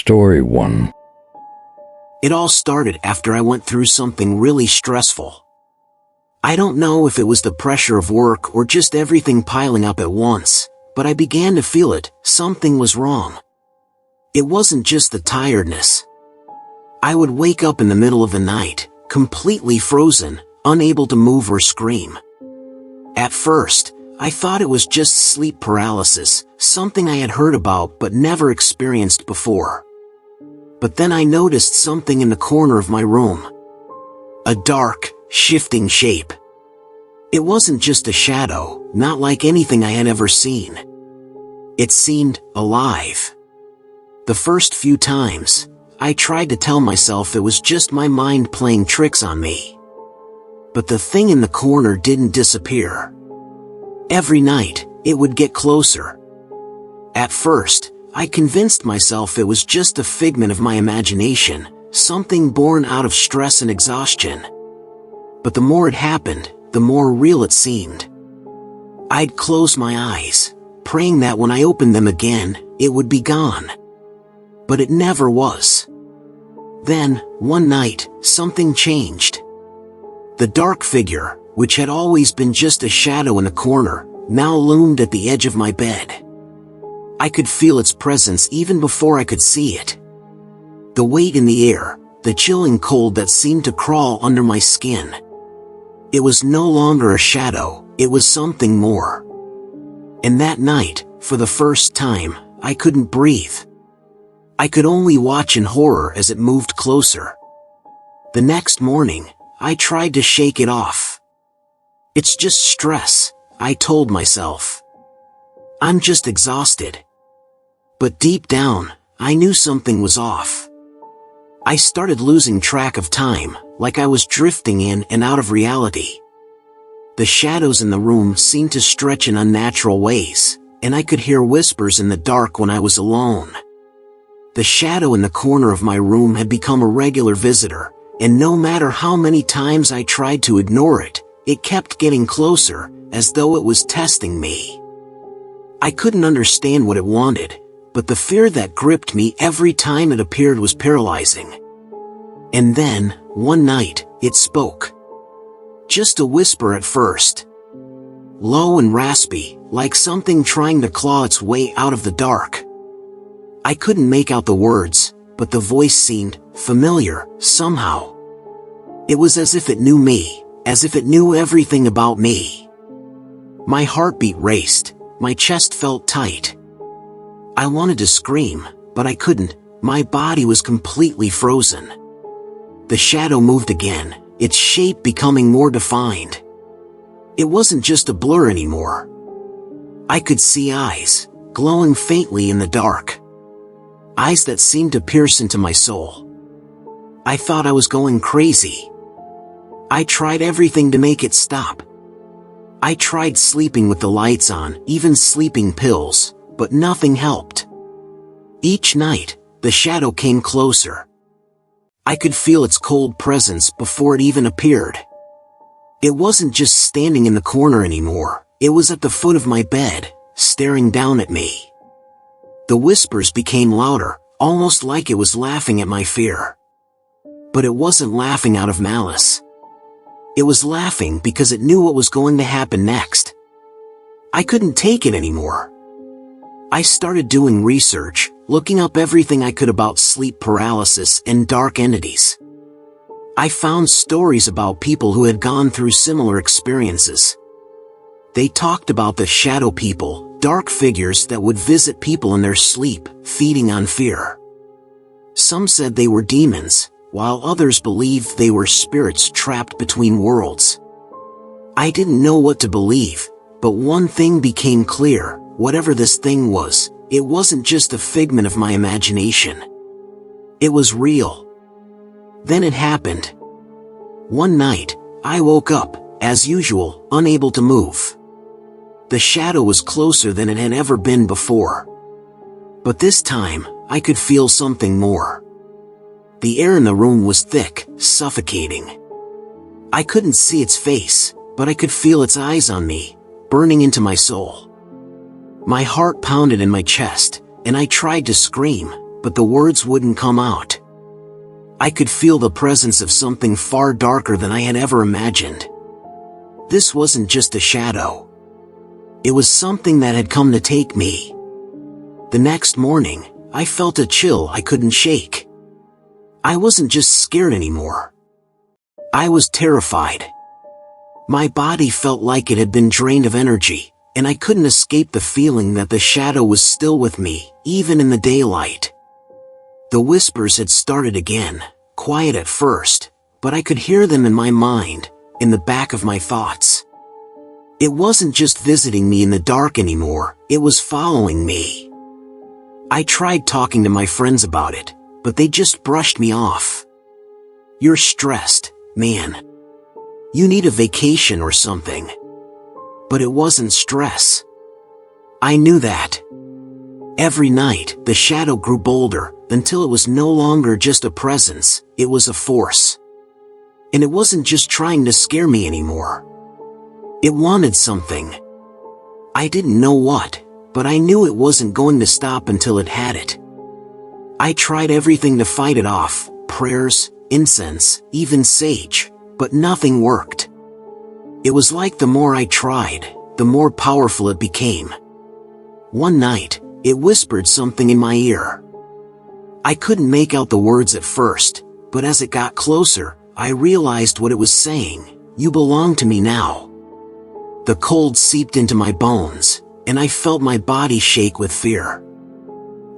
Story 1. It all started after I went through something really stressful. I don't know if it was the pressure of work or just everything piling up at once, but I began to feel it. Something was wrong. It wasn't just the tiredness. I would wake up in the middle of the night, completely frozen, unable to move or scream. At first, I thought it was just sleep paralysis, something I had heard about but never experienced before. But then I noticed something in the corner of my room. A dark, shifting shape. It wasn't just a shadow, not like anything I had ever seen. It seemed alive. The first few times, I tried to tell myself it was just my mind playing tricks on me. But the thing in the corner didn't disappear. Every night, it would get closer. At first, I convinced myself it was just a figment of my imagination, something born out of stress and exhaustion. But the more it happened, the more real it seemed. I'd close my eyes, praying that when I opened them again, it would be gone. But it never was. Then, one night, something changed. The dark figure, which had always been just a shadow in a corner, now loomed at the edge of my bed. I could feel its presence even before I could see it. The weight in the air, the chilling cold that seemed to crawl under my skin. It was no longer a shadow, it was something more. And that night, for the first time, I couldn't breathe. I could only watch in horror as it moved closer. The next morning, I tried to shake it off. It's just stress, I told myself. I'm just exhausted. But deep down, I knew something was off. I started losing track of time, like I was drifting in and out of reality. The shadows in the room seemed to stretch in unnatural ways, and I could hear whispers in the dark when I was alone. The shadow in the corner of my room had become a regular visitor, and no matter how many times I tried to ignore it, it kept getting closer, as though it was testing me. I couldn't understand what it wanted, but the fear that gripped me every time it appeared was paralyzing. And then, one night, it spoke. Just a whisper at first. Low and raspy, like something trying to claw its way out of the dark. I couldn't make out the words, but the voice seemed familiar, somehow. It was as if it knew me, as if it knew everything about me. My heartbeat raced, my chest felt tight. I wanted to scream, but I couldn't. My body was completely frozen. The shadow moved again, its shape becoming more defined. It wasn't just a blur anymore. I could see eyes, glowing faintly in the dark. Eyes that seemed to pierce into my soul. I thought I was going crazy. I tried everything to make it stop. I tried sleeping with the lights on, even sleeping pills, but nothing helped. Each night, the shadow came closer. I could feel its cold presence before it even appeared. It wasn't just standing in the corner anymore, it was at the foot of my bed, staring down at me. The whispers became louder, almost like it was laughing at my fear. But it wasn't laughing out of malice. It was laughing because it knew what was going to happen next. I couldn't take it anymore. I started doing research, looking up everything I could about sleep paralysis and dark entities. I found stories about people who had gone through similar experiences. They talked about the shadow people, dark figures that would visit people in their sleep, feeding on fear. Some said they were demons, while others believed they were spirits trapped between worlds. I didn't know what to believe, but one thing became clear: whatever this thing was, it wasn't just a figment of my imagination. It was real. Then it happened. One night, I woke up, as usual, unable to move. The shadow was closer than it had ever been before. But this time, I could feel something more. The air in the room was thick, suffocating. I couldn't see its face, but I could feel its eyes on me, burning into my soul. My heart pounded in my chest, and I tried to scream, but the words wouldn't come out. I could feel the presence of something far darker than I had ever imagined. This wasn't just a shadow. It was something that had come to take me. The next morning, I felt a chill I couldn't shake. I wasn't just scared anymore. I was terrified. My body felt like it had been drained of energy, and I couldn't escape the feeling that the shadow was still with me, even in the daylight. The whispers had started again, quiet at first, but I could hear them in my mind, in the back of my thoughts. It wasn't just visiting me in the dark anymore, it was following me. I tried talking to my friends about it, but they just brushed me off. "You're stressed, man. You need a vacation or something." But it wasn't stress. I knew that. Every night, the shadow grew bolder, until it was no longer just a presence, it was a force. And it wasn't just trying to scare me anymore. It wanted something. I didn't know what, but I knew it wasn't going to stop until it had it. I tried everything to fight it off, prayers, incense, even sage, but nothing worked. It was like the more I tried, the more powerful it became. One night, it whispered something in my ear. I couldn't make out the words at first, but as it got closer, I realized what it was saying: "You belong to me now." The cold seeped into my bones, and I felt my body shake with fear.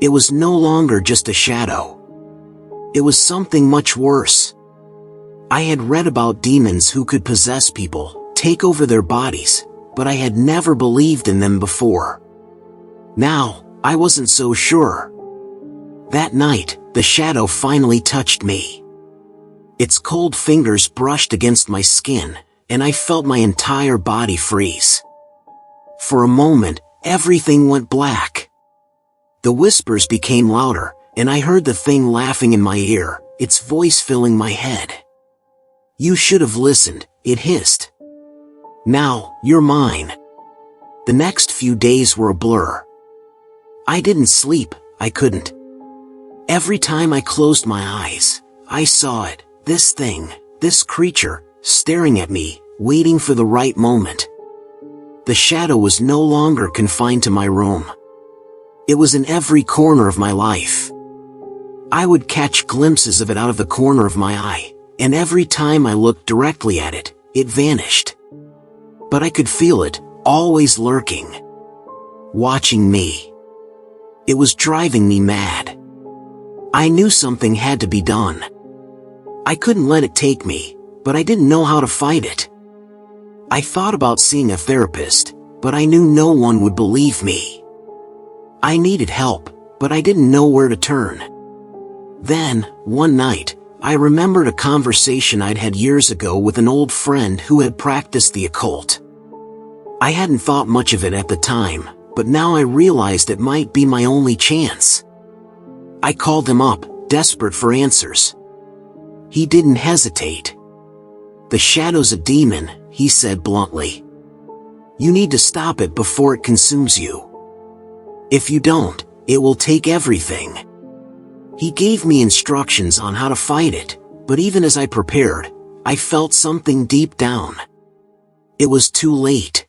It was no longer just a shadow. It was something much worse. I had read about demons who could possess people, take over their bodies, but I had never believed in them before. Now, I wasn't so sure. That night, the shadow finally touched me. Its cold fingers brushed against my skin, and I felt my entire body freeze. For a moment, everything went black. The whispers became louder, and I heard the thing laughing in my ear, its voice filling my head. "You should have listened," it hissed. "Now, you're mine." The next few days were a blur. I didn't sleep, I couldn't. Every time I closed my eyes, I saw it, this thing, this creature, staring at me, waiting for the right moment. The shadow was no longer confined to my room. It was in every corner of my life. I would catch glimpses of it out of the corner of my eye, and every time I looked directly at it, it vanished. But I could feel it, always lurking. Watching me. It was driving me mad. I knew something had to be done. I couldn't let it take me, but I didn't know how to fight it. I thought about seeing a therapist, but I knew no one would believe me. I needed help, but I didn't know where to turn. Then, one night, I remembered a conversation I'd had years ago with an old friend who had practiced the occult. I hadn't thought much of it at the time, but now I realized it might be my only chance. I called him up, desperate for answers. He didn't hesitate. "The shadow's a demon," he said bluntly. "You need to stop it before it consumes you. If you don't, it will take everything." He gave me instructions on how to fight it, but even as I prepared, I felt something deep down. It was too late.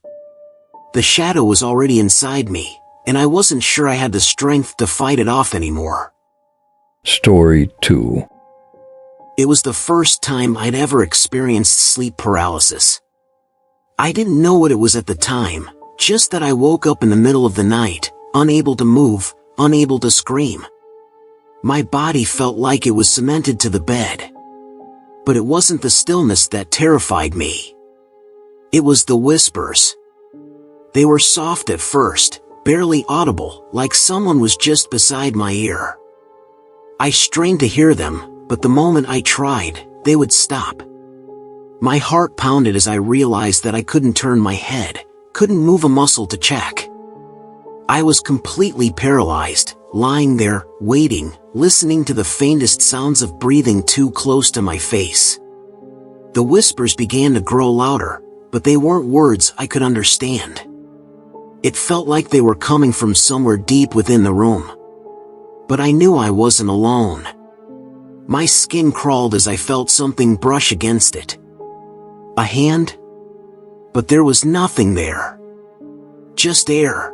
The shadow was already inside me, and I wasn't sure I had the strength to fight it off anymore. Story 2. It was the first time I'd ever experienced sleep paralysis. I didn't know what it was at the time, just that I woke up in the middle of the night, unable to move, unable to scream. My body felt like it was cemented to the bed. But it wasn't the stillness that terrified me. It was the whispers. They were soft at first, barely audible, like someone was just beside my ear. I strained to hear them, but the moment I tried, they would stop. My heart pounded as I realized that I couldn't turn my head, couldn't move a muscle to check. I was completely paralyzed, lying there, waiting, listening to the faintest sounds of breathing too close to my face. The whispers began to grow louder, but they weren't words I could understand. It felt like they were coming from somewhere deep within the room. but I knew I wasn't alone. My skin crawled as I felt something brush against it. A hand? But there was nothing there. Just air.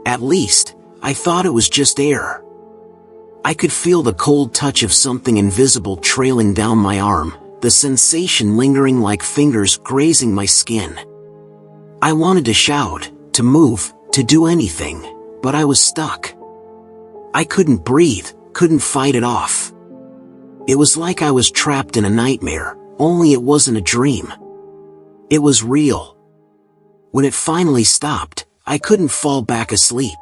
At least, I thought it was just air. I could feel the cold touch of something invisible trailing down my arm, the sensation lingering like fingers grazing my skin. I wanted to shout, to move, to do anything, but I was stuck. I couldn't breathe, couldn't fight it off. It was like I was trapped in a nightmare, only it wasn't a dream. It was real. When it finally stopped, I couldn't fall back asleep.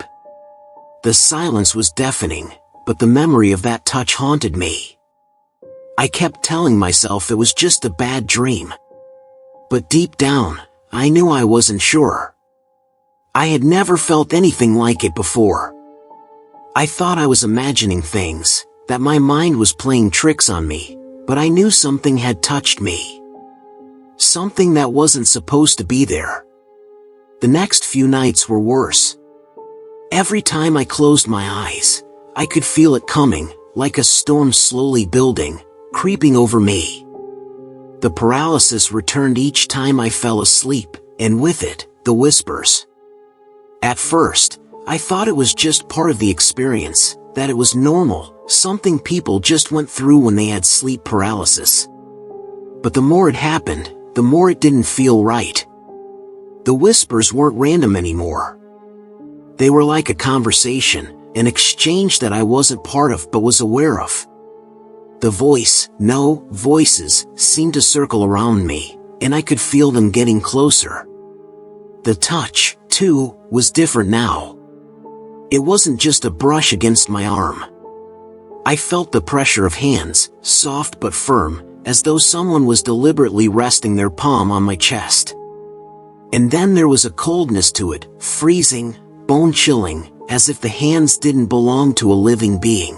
The silence was deafening, but the memory of that touch haunted me. I kept telling myself it was just a bad dream. But deep down, I knew I wasn't sure. I had never felt anything like it before. I thought I was imagining things, that my mind was playing tricks on me, but I knew something had touched me. Something that wasn't supposed to be there. The next few nights were worse. Every time I closed my eyes, I could feel it coming, like a storm slowly building, creeping over me. The paralysis returned each time I fell asleep, and with it, the whispers. At first, I thought it was just part of the experience, that it was normal, something people just went through when they had sleep paralysis. But the more it happened, the more it didn't feel right. The whispers weren't random anymore. They were like a conversation, an exchange that I wasn't part of but was aware of. The voices seemed to circle around me, and I could feel them getting closer. The touch, too, was different now. It wasn't just a brush against my arm. I felt the pressure of hands, soft but firm, as though someone was deliberately resting their palm on my chest. And then there was a coldness to it, freezing, bone-chilling, as if the hands didn't belong to a living being.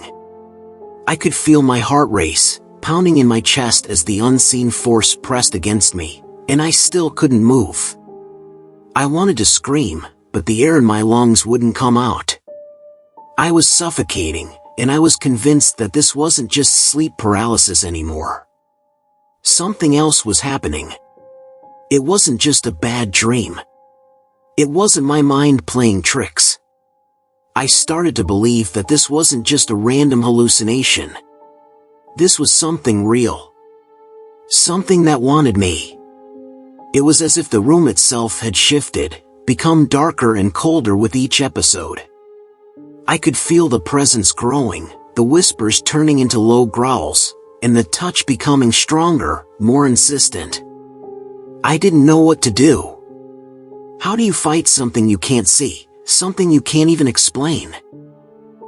I could feel my heart race, pounding in my chest as the unseen force pressed against me, and I still couldn't move. I wanted to scream, but the air in my lungs wouldn't come out. I was suffocating, and I was convinced that this wasn't just sleep paralysis anymore. Something else was happening. It wasn't just a bad dream. It wasn't my mind playing tricks. I started to believe that this wasn't just a random hallucination. This was something real. Something that wanted me. It was as if the room itself had shifted, become darker and colder with each episode. I could feel the presence growing, the whispers turning into low growls, and the touch becoming stronger, more insistent. I didn't know what to do. How do you fight something you can't see, something you can't even explain?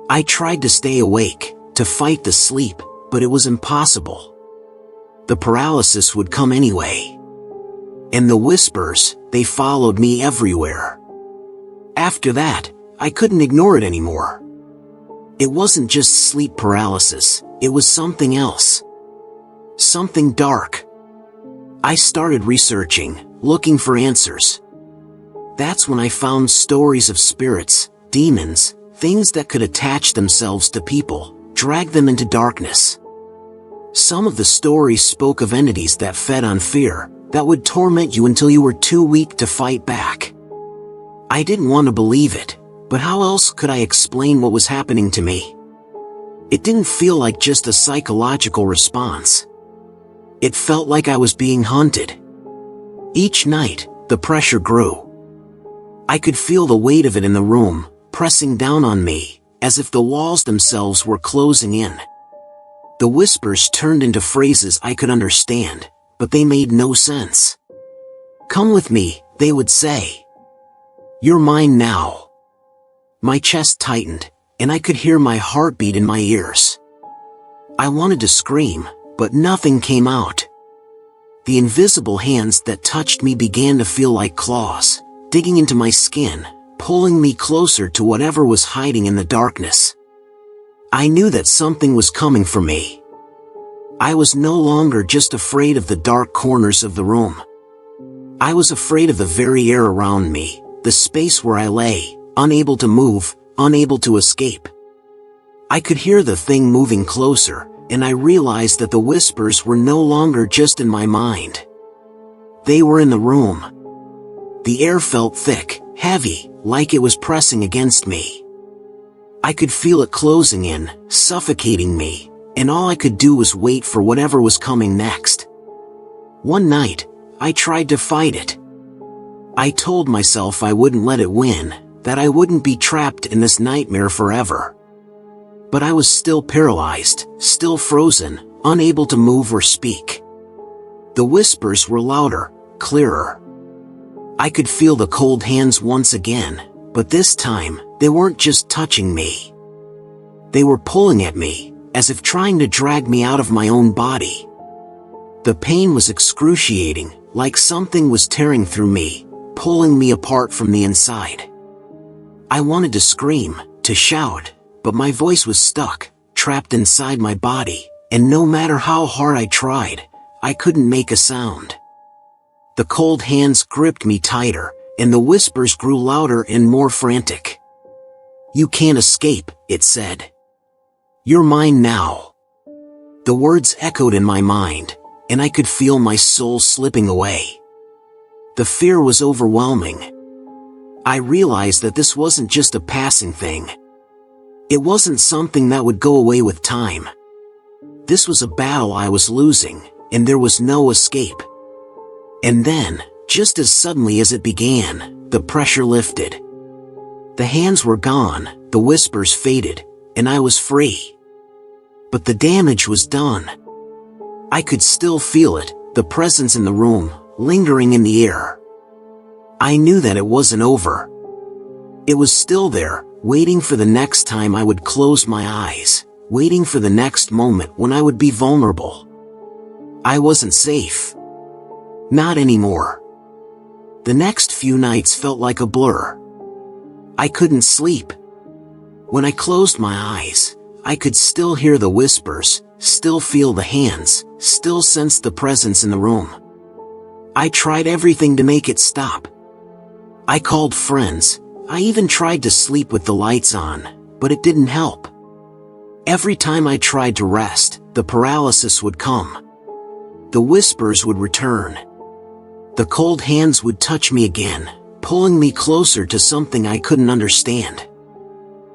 I tried to stay awake, to fight the sleep, but it was impossible. The paralysis would come anyway. And the whispers, they followed me everywhere. After that, I couldn't ignore it anymore. It wasn't just sleep paralysis, it was something else. Something dark. I started researching, looking for answers. That's when I found stories of spirits, demons, things that could attach themselves to people, drag them into darkness. Some of the stories spoke of entities that fed on fear, that would torment you until you were too weak to fight back. I didn't want to believe it, but how else could I explain what was happening to me? It didn't feel like just a psychological response. It felt like I was being hunted. Each night, the pressure grew. I could feel the weight of it in the room, pressing down on me, as if the walls themselves were closing in. The whispers turned into phrases I could understand, but they made no sense. "Come with me," they would say. "You're mine now." My chest tightened, and I could hear my heartbeat in my ears. I wanted to scream, but nothing came out. The invisible hands that touched me began to feel like claws, digging into my skin, pulling me closer to whatever was hiding in the darkness. I knew that something was coming for me. I was no longer just afraid of the dark corners of the room. I was afraid of the very air around me, the space where I lay, unable to move, unable to escape. I could hear the thing moving closer, and I realized that the whispers were no longer just in my mind. They were in the room. The air felt thick, heavy, like it was pressing against me. I could feel it closing in, suffocating me, and all I could do was wait for whatever was coming next. One night, I tried to fight it. I told myself I wouldn't let it win, that I wouldn't be trapped in this nightmare forever. But I was still paralyzed, still frozen, unable to move or speak. The whispers were louder, clearer. I could feel the cold hands once again, but this time, they weren't just touching me. They were pulling at me, as if trying to drag me out of my own body. The pain was excruciating, like something was tearing through me, pulling me apart from the inside. I wanted to scream, to shout, but my voice was stuck, trapped inside my body, and no matter how hard I tried, I couldn't make a sound. The cold hands gripped me tighter, and the whispers grew louder and more frantic. "You can't escape," it said. "You're mine now." The words echoed in my mind, and I could feel my soul slipping away. The fear was overwhelming. I realized that this wasn't just a passing thing. It wasn't something that would go away with time. This was a battle I was losing, and there was no escape. And then, just as suddenly as it began, the pressure lifted. The hands were gone, the whispers faded, and I was free. But the damage was done. I could still feel it, the presence in the room, lingering in the air. I knew that it wasn't over. It was still there, waiting for the next time I would close my eyes, waiting for the next moment when I would be vulnerable. I wasn't safe. Not anymore. The next few nights felt like a blur. I couldn't sleep. When I closed my eyes, I could still hear the whispers, still feel the hands, still sense the presence in the room. I tried everything to make it stop. I called friends, I even tried to sleep with the lights on, but it didn't help. Every time I tried to rest, the paralysis would come. The whispers would return. The cold hands would touch me again, pulling me closer to something I couldn't understand.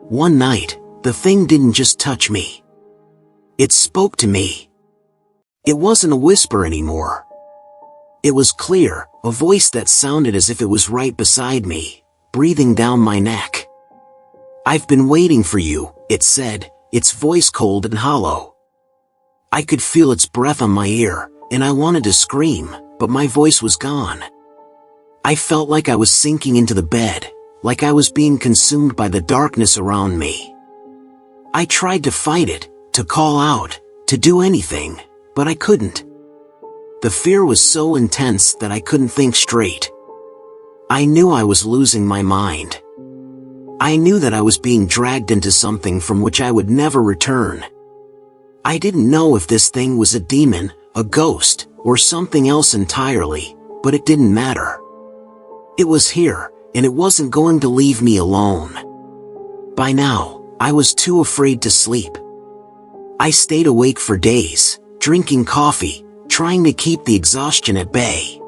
One night, the thing didn't just touch me. It spoke to me. It wasn't a whisper anymore. It was clear, a voice that sounded as if it was right beside me, breathing down my neck. "I've been waiting for you," it said, its voice cold and hollow. I could feel its breath on my ear, and I wanted to scream, but my voice was gone. I felt like I was sinking into the bed, like I was being consumed by the darkness around me. I tried to fight it, to call out, to do anything, but I couldn't. The fear was so intense that I couldn't think straight. I knew I was losing my mind. I knew that I was being dragged into something from which I would never return. I didn't know if this thing was a demon, a ghost, or something else entirely, but it didn't matter. It was here, and it wasn't going to leave me alone. By now, I was too afraid to sleep. I stayed awake for days, drinking coffee, trying to keep the exhaustion at bay.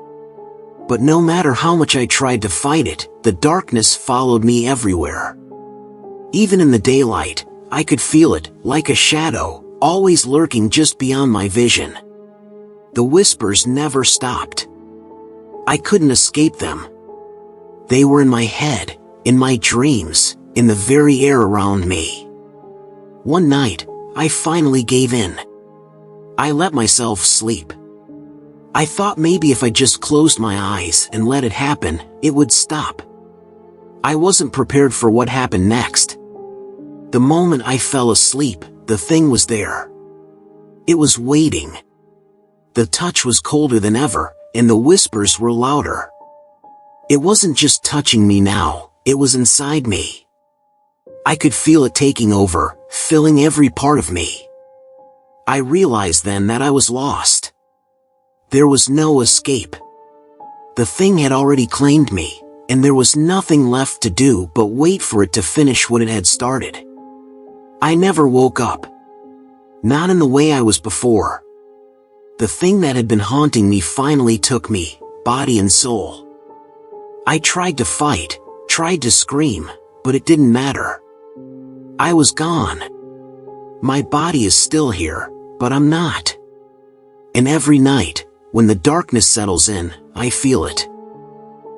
But no matter how much I tried to fight it, the darkness followed me everywhere. Even in the daylight, I could feel it, like a shadow, always lurking just beyond my vision. The whispers never stopped. I couldn't escape them. They were in my head, in my dreams, in the very air around me. One night, I finally gave in. I let myself sleep. I thought maybe if I just closed my eyes and let it happen, it would stop. I wasn't prepared for what happened next. The moment I fell asleep, the thing was there. It was waiting. The touch was colder than ever, and the whispers were louder. It wasn't just touching me now, it was inside me. I could feel it taking over, filling every part of me. I realized then that I was lost. There was no escape. The thing had already claimed me, and there was nothing left to do but wait for it to finish what it had started. I never woke up. Not in the way I was before. The thing that had been haunting me finally took me, body and soul. I tried to fight, tried to scream, but it didn't matter. I was gone. My body is still here, but I'm not. And every night, when the darkness settles in, I feel it.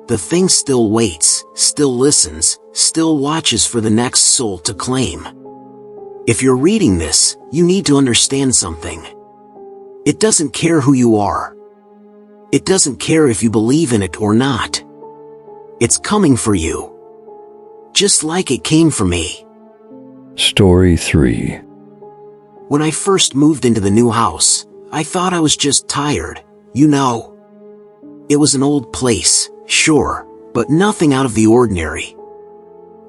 The thing still waits, still listens, still watches for the next soul to claim. If you're reading this, you need to understand something. It doesn't care who you are. It doesn't care if you believe in it or not. It's coming for you. Just like it came for me. Story 3. When I first moved into the new house, I thought I was just tired, you know. It was an old place, sure, but nothing out of the ordinary.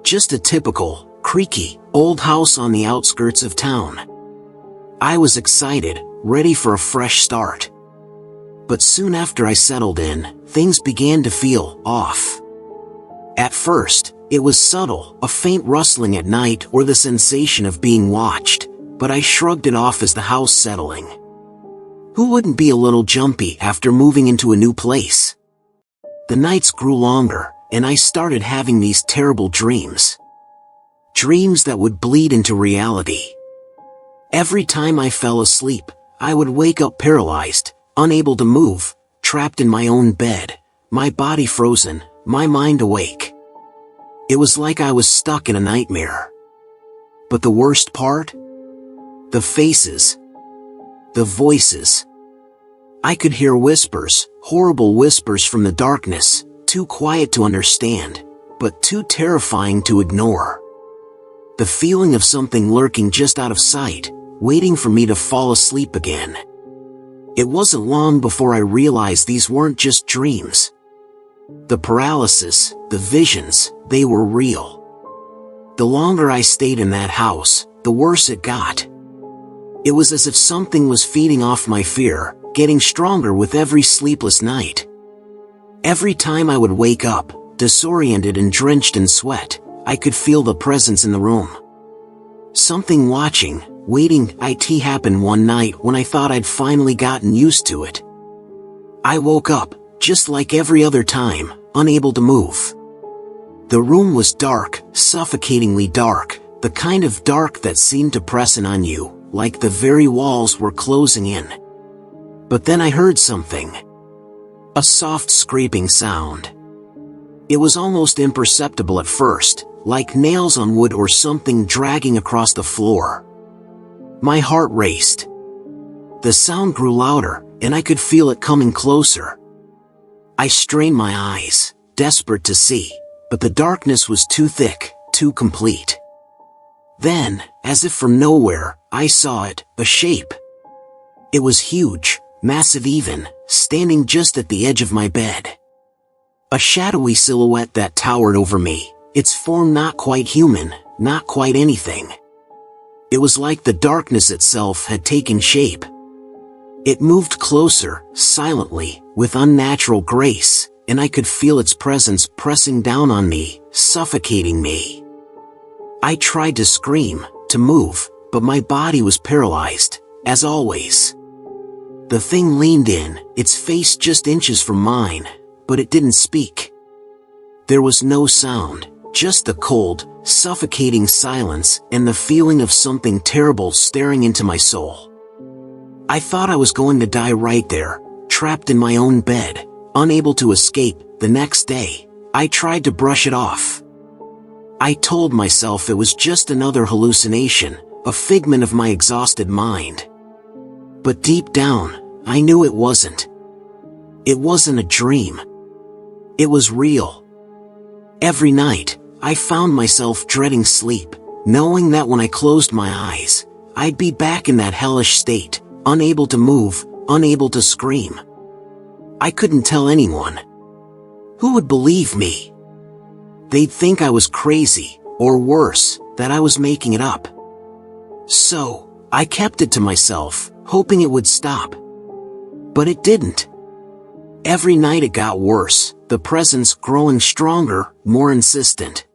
Just a typical, creaky, old house on the outskirts of town. I was excited, ready for a fresh start. But soon after I settled in, things began to feel off. At first, it was subtle, a faint rustling at night or the sensation of being watched, but I shrugged it off as the house settling. Who wouldn't be a little jumpy after moving into a new place? The nights grew longer, and I started having these terrible dreams. Dreams that would bleed into reality. Every time I fell asleep, I would wake up paralyzed, unable to move, trapped in my own bed, my body frozen, my mind awake. It was like I was stuck in a nightmare. But the worst part? The faces. The voices. I could hear whispers, horrible whispers from the darkness, too quiet to understand, but too terrifying to ignore. The feeling of something lurking just out of sight, waiting for me to fall asleep again. It wasn't long before I realized these weren't just dreams. The paralysis, the visions, they were real. The longer I stayed in that house, the worse it got. It was as if something was feeding off my fear, getting stronger with every sleepless night. Every time I would wake up, disoriented and drenched in sweat, I could feel the presence in the room. Something watching, waiting. It happened one night when I thought I'd finally gotten used to it. I woke up, just like every other time, unable to move. The room was dark, suffocatingly dark, the kind of dark that seemed to press in on you, like the very walls were closing in. But then I heard something. A soft scraping sound. It was almost imperceptible at first, like nails on wood or something dragging across the floor. My heart raced. The sound grew louder, and I could feel it coming closer. I strained my eyes, desperate to see, but the darkness was too thick, too complete. Then, as if from nowhere, I saw it, a shape. It was huge, massive even, standing just at the edge of my bed. A shadowy silhouette that towered over me, its form not quite human, not quite anything. It was like the darkness itself had taken shape. It moved closer, silently, with unnatural grace, and I could feel its presence pressing down on me, suffocating me. I tried to scream, to move, but my body was paralyzed, as always. The thing leaned in, its face just inches from mine, but it didn't speak. There was no sound, just the cold, suffocating silence and the feeling of something terrible staring into my soul. I thought I was going to die right there, trapped in my own bed, unable to escape. The next day, I tried to brush it off. I told myself it was just another hallucination, a figment of my exhausted mind. But deep down, I knew it wasn't. It wasn't a dream. It was real. Every night, I found myself dreading sleep, knowing that when I closed my eyes, I'd be back in that hellish state, unable to move, unable to scream. I couldn't tell anyone. Who would believe me? They'd think I was crazy, or worse, that I was making it up. So, I kept it to myself, hoping it would stop. But it didn't. Every night it got worse, the presence growing stronger, more insistent.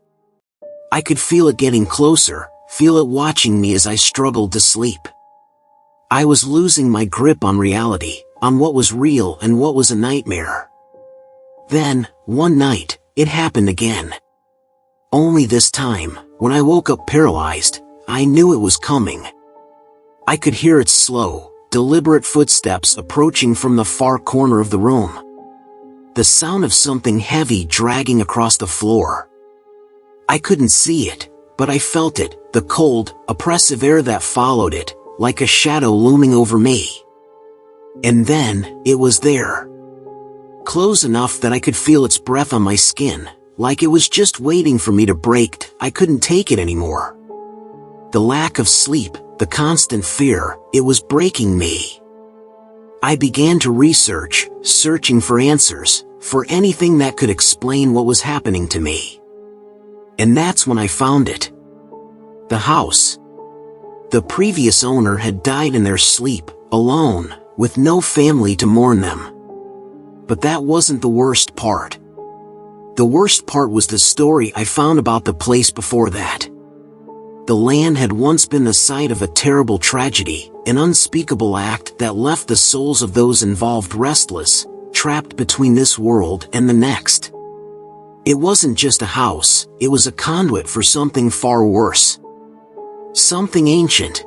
I could feel it getting closer, feel it watching me as I struggled to sleep. I was losing my grip on reality, on what was real and what was a nightmare. Then, one night, it happened again. Only this time, when I woke up paralyzed, I knew it was coming. I could hear its slow, deliberate footsteps approaching from the far corner of the room. The sound of something heavy dragging across the floor. I couldn't see it, but I felt it, the cold, oppressive air that followed it, like a shadow looming over me. And then, it was there. Close enough that I could feel its breath on my skin, like it was just waiting for me to break. I couldn't take it anymore. The lack of sleep, the constant fear, it was breaking me. I began to research, searching for answers, for anything that could explain what was happening to me. And that's when I found it. The house. The previous owner had died in their sleep, alone, with no family to mourn them. But that wasn't the worst part. The worst part was the story I found about the place before that. The land had once been the site of a terrible tragedy, an unspeakable act that left the souls of those involved restless, trapped between this world and the next. It wasn't just a house, it was a conduit for something far worse. Something ancient.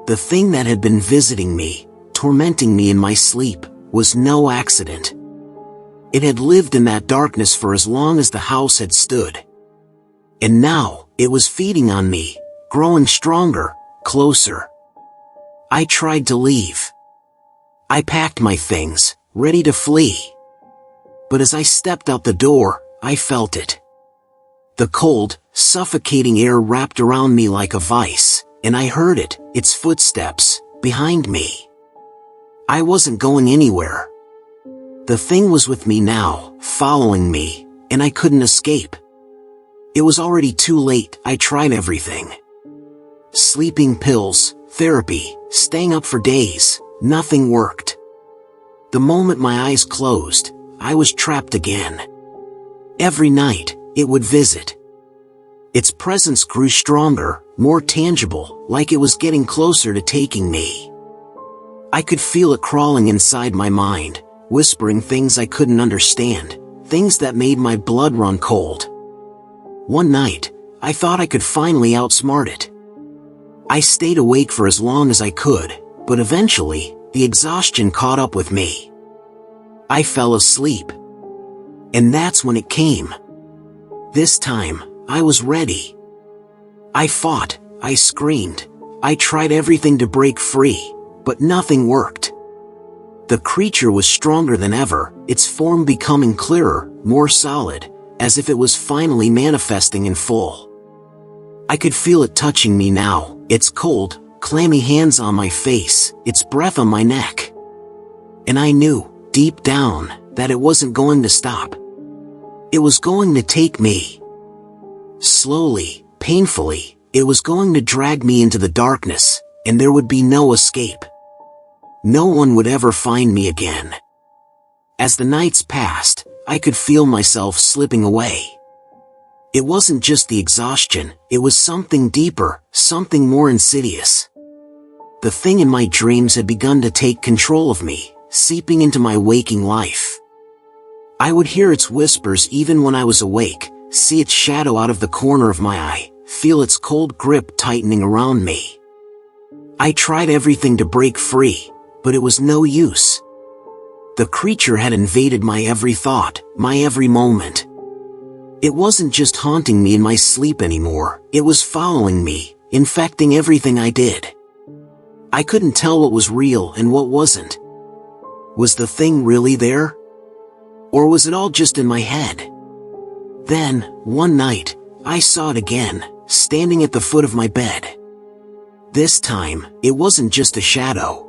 The thing that had been visiting me, tormenting me in my sleep, was no accident. It had lived in that darkness for as long as the house had stood. And now, it was feeding on me, growing stronger, closer. I tried to leave. I packed my things, ready to flee. But as I stepped out the door, I felt it. The cold, suffocating air wrapped around me like a vice, and I heard it, its footsteps, behind me. I wasn't going anywhere. The thing was with me now, following me, and I couldn't escape. It was already too late. I tried everything. Sleeping pills, therapy, staying up for days, nothing worked. The moment my eyes closed, I was trapped again. Every night, it would visit. Its presence grew stronger, more tangible, like it was getting closer to taking me. I could feel it crawling inside my mind, whispering things I couldn't understand, things that made my blood run cold. One night, I thought I could finally outsmart it. I stayed awake for as long as I could, but eventually, the exhaustion caught up with me. I fell asleep. And that's when it came. This time, I was ready. I fought, I screamed, I tried everything to break free, but nothing worked. The creature was stronger than ever, its form becoming clearer, more solid, as if it was finally manifesting in full. I could feel it touching me now, its cold, clammy hands on my face, its breath on my neck. And I knew, deep down, that it wasn't going to stop. It was going to take me. Slowly, painfully, it was going to drag me into the darkness, and there would be no escape. No one would ever find me again. As the nights passed, I could feel myself slipping away. It wasn't just the exhaustion, it was something deeper, something more insidious. The thing in my dreams had begun to take control of me, seeping into my waking life. I would hear its whispers even when I was awake, see its shadow out of the corner of my eye, feel its cold grip tightening around me. I tried everything to break free, but it was no use. The creature had invaded my every thought, my every moment. It wasn't just haunting me in my sleep anymore, it was following me, infecting everything I did. I couldn't tell what was real and what wasn't. Was the thing really there? Or was it all just in my head? Then, one night, I saw it again, standing at the foot of my bed. This time, it wasn't just a shadow.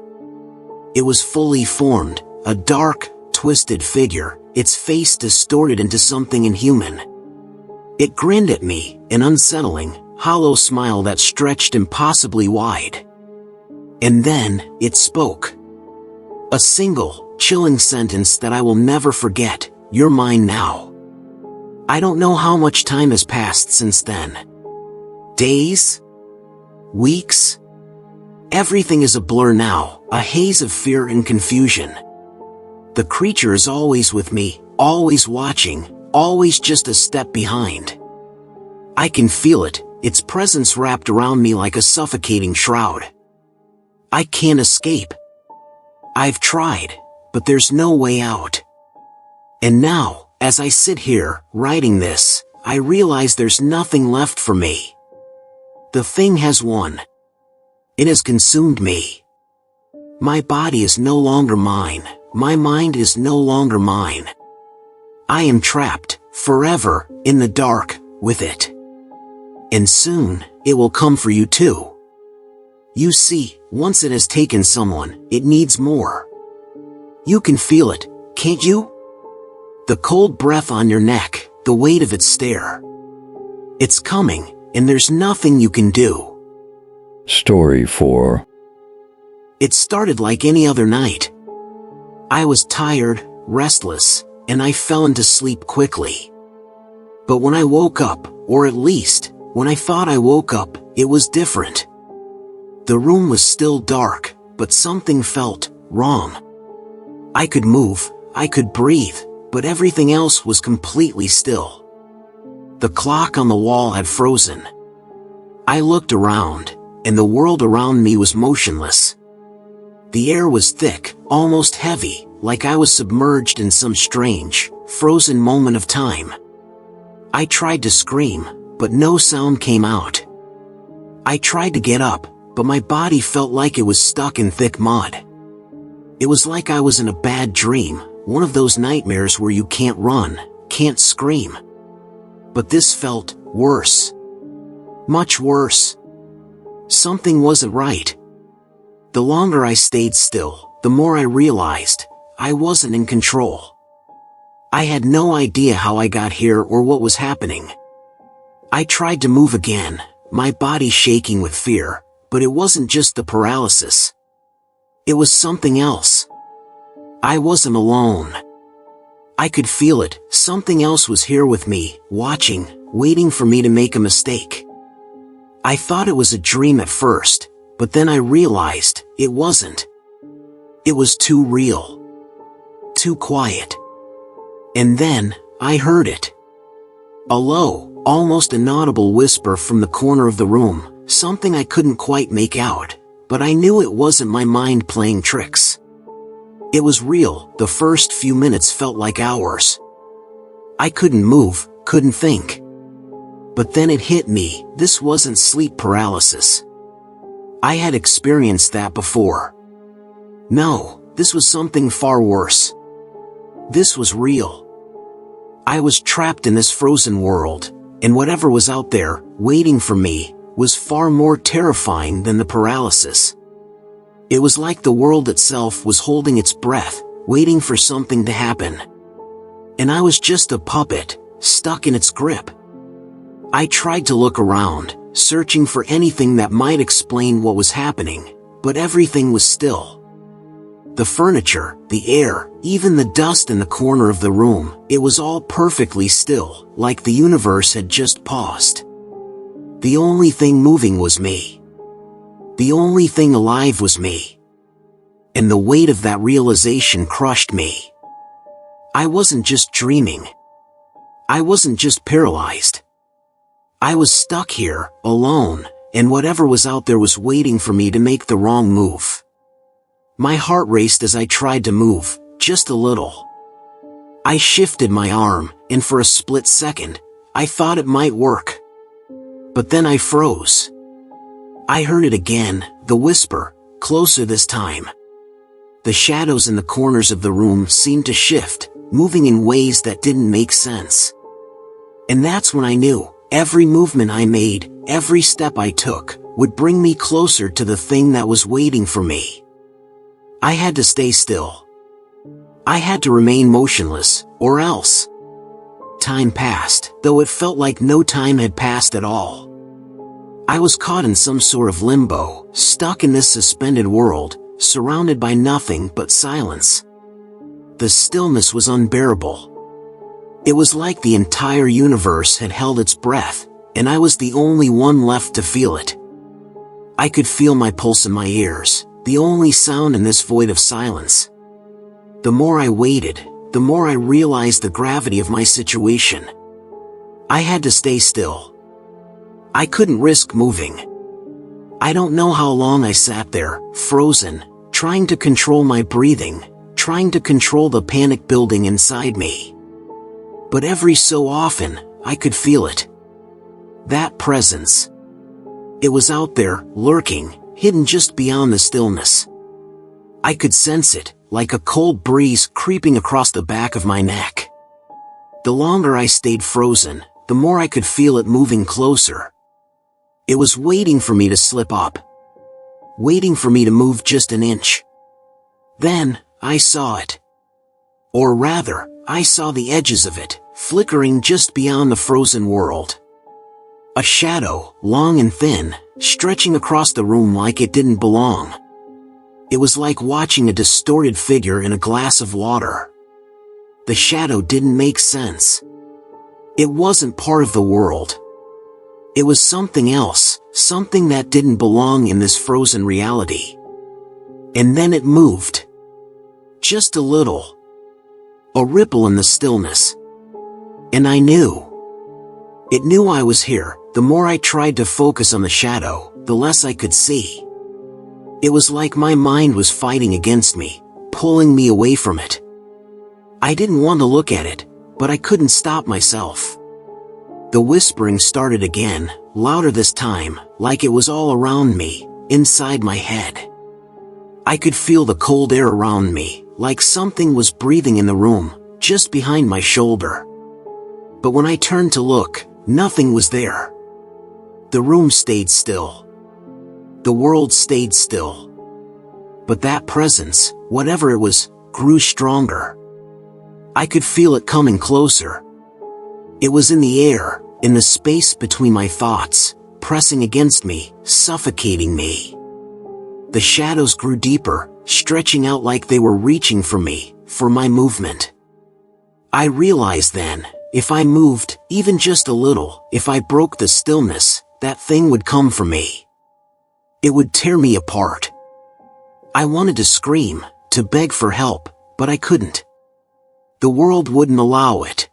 It was fully formed, a dark, twisted figure, its face distorted into something inhuman. It grinned at me, an unsettling, hollow smile that stretched impossibly wide. And then, it spoke. A single, chilling sentence that I will never forget, "You're mine now." I don't know how much time has passed since then. Days? weeks? Everything is a blur now, a haze of fear and confusion. The creature is always with me, always watching, always just a step behind. I can feel it, its presence wrapped around me like a suffocating shroud. I can't escape. I've tried, but there's no way out. And now, as I sit here, writing this, I realize there's nothing left for me. The thing has won. It has consumed me. My body is no longer mine. My mind is no longer mine. I am trapped, forever, in the dark, with it. And soon, it will come for you too. You see, once it has taken someone, it needs more. You can feel it, can't you? The cold breath on your neck, the weight of its stare. It's coming, and there's nothing you can do. Story 4. It started like any other night. I was tired, restless, and I fell into sleep quickly. But when I woke up, or at least, when I thought I woke up, it was different. The room was still dark, but something felt wrong. I could move, I could breathe, but everything else was completely still. The clock on the wall had frozen. I looked around, and the world around me was motionless. The air was thick, almost heavy, like I was submerged in some strange, frozen moment of time. I tried to scream, but no sound came out. I tried to get up, but my body felt like it was stuck in thick mud. It was like I was in a bad dream, one of those nightmares where you can't run, can't scream. But this felt worse. Much worse. Something wasn't right. The longer I stayed still, the more I realized I wasn't in control. I had no idea how I got here or what was happening. I tried to move again, my body shaking with fear, but it wasn't just the paralysis. It was something else. I wasn't alone. I could feel it, something else was here with me, watching, waiting for me to make a mistake. I thought it was a dream at first, but then I realized it wasn't. It was too real. Too quiet. And then, I heard it. A low, almost inaudible whisper from the corner of the room, something I couldn't quite make out, but I knew it wasn't my mind playing tricks. It was real. The first few minutes felt like hours. I couldn't move, couldn't think. But then it hit me, this wasn't sleep paralysis. I had experienced that before. No, this was something far worse. This was real. I was trapped in this frozen world, and whatever was out there, waiting for me, was far more terrifying than the paralysis. It was like the world itself was holding its breath, waiting for something to happen. And I was just a puppet, stuck in its grip. I tried to look around, searching for anything that might explain what was happening, but everything was still. The furniture, the air, even the dust in the corner of the room, it was all perfectly still, like the universe had just paused. The only thing moving was me. The only thing alive was me. And the weight of that realization crushed me. I wasn't just dreaming. I wasn't just paralyzed. I was stuck here, alone, and whatever was out there was waiting for me to make the wrong move. My heart raced as I tried to move, just a little. I shifted my arm, and for a split second, I thought it might work. But then I froze. I heard it again, the whisper, closer this time. The shadows in the corners of the room seemed to shift, moving in ways that didn't make sense. And that's when I knew, every movement I made, every step I took, would bring me closer to the thing that was waiting for me. I had to stay still. I had to remain motionless, or else. Time passed, though it felt like no time had passed at all. I was caught in some sort of limbo, stuck in this suspended world, surrounded by nothing but silence. The stillness was unbearable. It was like the entire universe had held its breath, and I was the only one left to feel it. I could feel my pulse in my ears, the only sound in this void of silence. The more I waited, the more I realized the gravity of my situation. I had to stay still. I couldn't risk moving. I don't know how long I sat there, frozen, trying to control my breathing, trying to control the panic building inside me. But every so often, I could feel it. That presence. It was out there, lurking, hidden just beyond the stillness. I could sense it, like a cold breeze creeping across the back of my neck. The longer I stayed frozen, the more I could feel it moving closer. It was waiting for me to slip up. Waiting for me to move just an inch. Then, I saw it. Or rather, I saw the edges of it, flickering just beyond the frozen world. A shadow, long and thin, stretching across the room like it didn't belong. It was like watching a distorted figure in a glass of water. The shadow didn't make sense. It wasn't part of the world. It was something else, something that didn't belong in this frozen reality. And then it moved. Just a little. A ripple in the stillness. And I knew. It knew I was here. The more I tried to focus on the shadow, the less I could see. It was like my mind was fighting against me, pulling me away from it. I didn't want to look at it, but I couldn't stop myself. The whispering started again, louder this time, like it was all around me, inside my head. I could feel the cold air around me, like something was breathing in the room, just behind my shoulder. But when I turned to look, nothing was there. The room stayed still. The world stayed still. But that presence, whatever it was, grew stronger. I could feel it coming closer. It was in the air, in the space between my thoughts, pressing against me, suffocating me. The shadows grew deeper, stretching out like they were reaching for me, for my movement. I realized then, if I moved, even just a little, if I broke the stillness, that thing would come for me. It would tear me apart. I wanted to scream, to beg for help, but I couldn't. The world wouldn't allow it.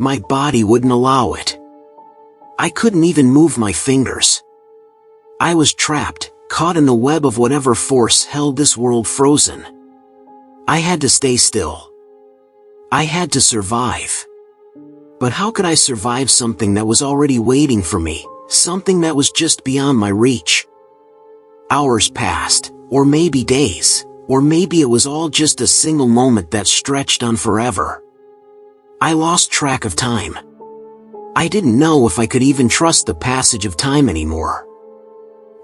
My body wouldn't allow it. I couldn't even move my fingers. I was trapped, caught in the web of whatever force held this world frozen. I had to stay still. I had to survive. But how could I survive something that was already waiting for me, something that was just beyond my reach? Hours passed, or maybe days, or maybe it was all just a single moment that stretched on forever. I lost track of time. I didn't know if I could even trust the passage of time anymore.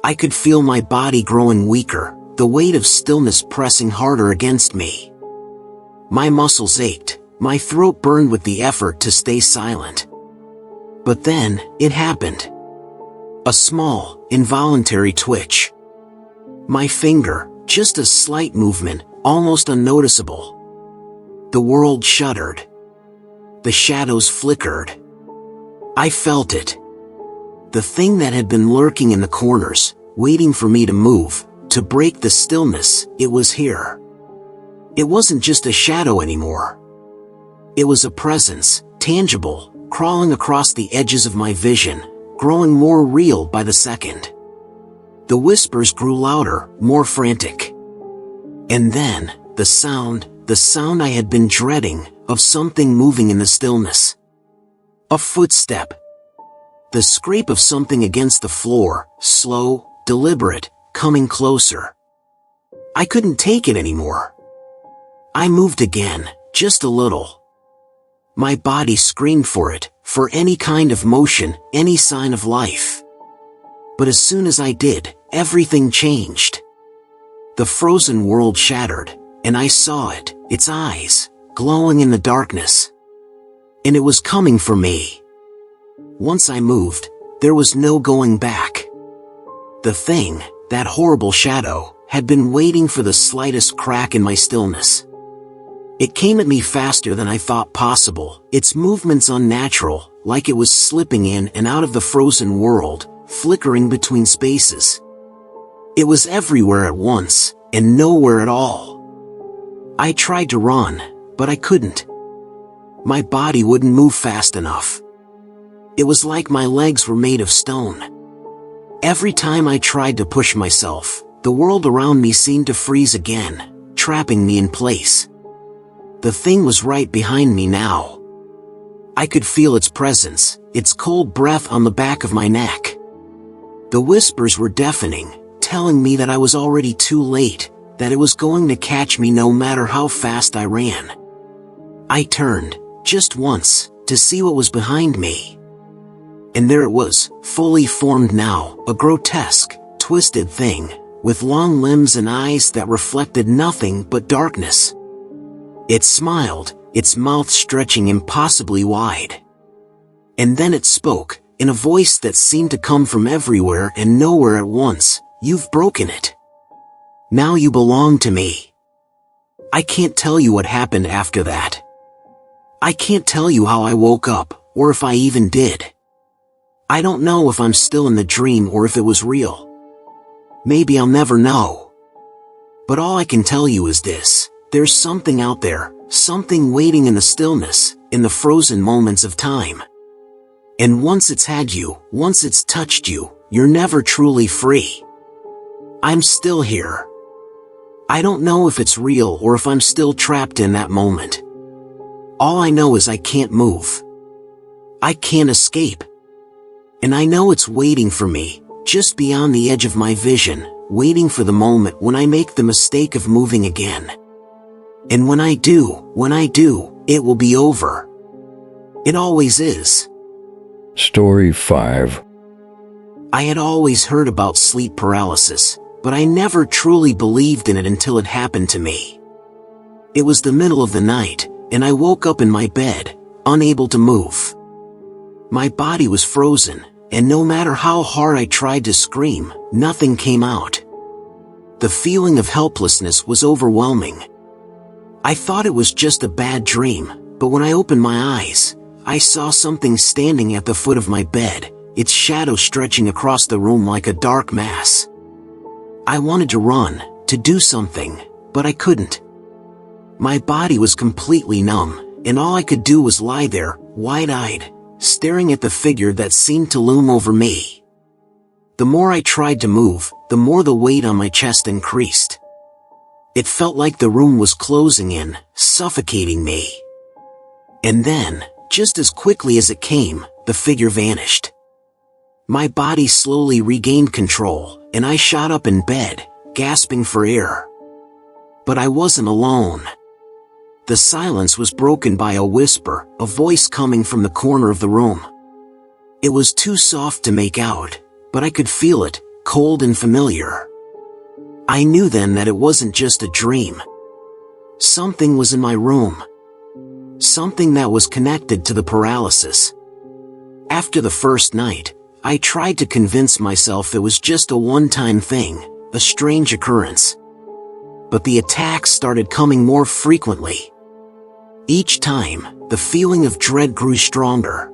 I could feel my body growing weaker, the weight of stillness pressing harder against me. My muscles ached, my throat burned with the effort to stay silent. But then, it happened. A small, involuntary twitch. My finger, just a slight movement, almost unnoticeable. The world shuddered. The shadows flickered. I felt it. The thing that had been lurking in the corners, waiting for me to move, to break the stillness, it was here. It wasn't just a shadow anymore. It was a presence, tangible, crawling across the edges of my vision, growing more real by the second. The whispers grew louder, more frantic. And then, the sound I had been dreading, of something moving in the stillness. A footstep. The scrape of something against the floor, slow, deliberate, coming closer. I couldn't take it anymore. I moved again, just a little. My body screamed for it, for any kind of motion, any sign of life. But as soon as I did, everything changed. The frozen world shattered, and I saw it, its eyes, glowing in the darkness. And it was coming for me. Once I moved, there was no going back. The thing, that horrible shadow, had been waiting for the slightest crack in my stillness. It came at me faster than I thought possible, its movements unnatural, like it was slipping in and out of the frozen world, flickering between spaces. It was everywhere at once, and nowhere at all. I tried to run, but I couldn't. My body wouldn't move fast enough. It was like my legs were made of stone. Every time I tried to push myself, the world around me seemed to freeze again, trapping me in place. The thing was right behind me now. I could feel its presence, its cold breath on the back of my neck. The whispers were deafening, telling me that I was already too late, that it was going to catch me no matter how fast I ran. I turned, just once, to see what was behind me. And there it was, fully formed now, a grotesque, twisted thing, with long limbs and eyes that reflected nothing but darkness. It smiled, its mouth stretching impossibly wide. And then it spoke, in a voice that seemed to come from everywhere and nowhere at once. "You've broken it. Now you belong to me." I can't tell you what happened after that. I can't tell you how I woke up, or if I even did. I don't know if I'm still in the dream or if it was real. Maybe I'll never know. But all I can tell you is this: there's something out there, something waiting in the stillness, in the frozen moments of time. And once it's had you, once it's touched you, you're never truly free. I'm still here. I don't know if it's real or if I'm still trapped in that moment. All I know is I can't move. I can't escape. And I know it's waiting for me, just beyond the edge of my vision, waiting for the moment when I make the mistake of moving again. And when I do, it will be over. It always is. Story 5. I had always heard about sleep paralysis, but I never truly believed in it until it happened to me. It was the middle of the night, and I woke up in my bed, unable to move. My body was frozen, and no matter how hard I tried to scream, nothing came out. The feeling of helplessness was overwhelming. I thought it was just a bad dream, but when I opened my eyes, I saw something standing at the foot of my bed, its shadow stretching across the room like a dark mass. I wanted to run, to do something, but I couldn't. My body was completely numb, and all I could do was lie there, wide-eyed, staring at the figure that seemed to loom over me. The more I tried to move, the more the weight on my chest increased. It felt like the room was closing in, suffocating me. And then, just as quickly as it came, the figure vanished. My body slowly regained control, and I shot up in bed, gasping for air. But I wasn't alone. The silence was broken by a whisper, a voice coming from the corner of the room. It was too soft to make out, but I could feel it, cold and familiar. I knew then that it wasn't just a dream. Something was in my room. Something that was connected to the paralysis. After the first night, I tried to convince myself it was just a one-time thing, a strange occurrence. But the attacks started coming more frequently. Each time, the feeling of dread grew stronger.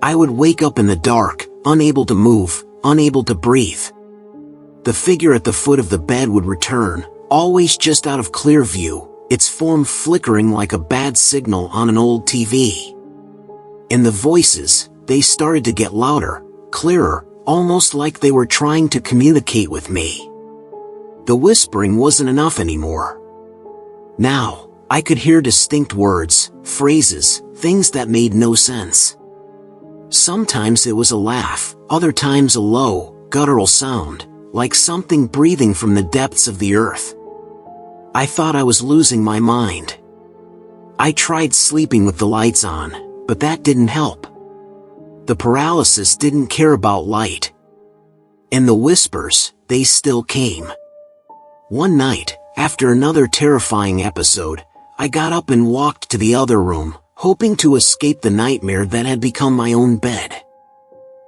I would wake up in the dark, unable to move, unable to breathe. The figure at the foot of the bed would return, always just out of clear view, its form flickering like a bad signal on an old TV. And the voices, they started to get louder, clearer, almost like they were trying to communicate with me. The whispering wasn't enough anymore. Now, I could hear distinct words, phrases, things that made no sense. Sometimes it was a laugh, other times a low, guttural sound, like something breathing from the depths of the earth. I thought I was losing my mind. I tried sleeping with the lights on, but that didn't help. The paralysis didn't care about light. And the whispers, they still came. One night, after another terrifying episode, I got up and walked to the other room, hoping to escape the nightmare that had become my own bed.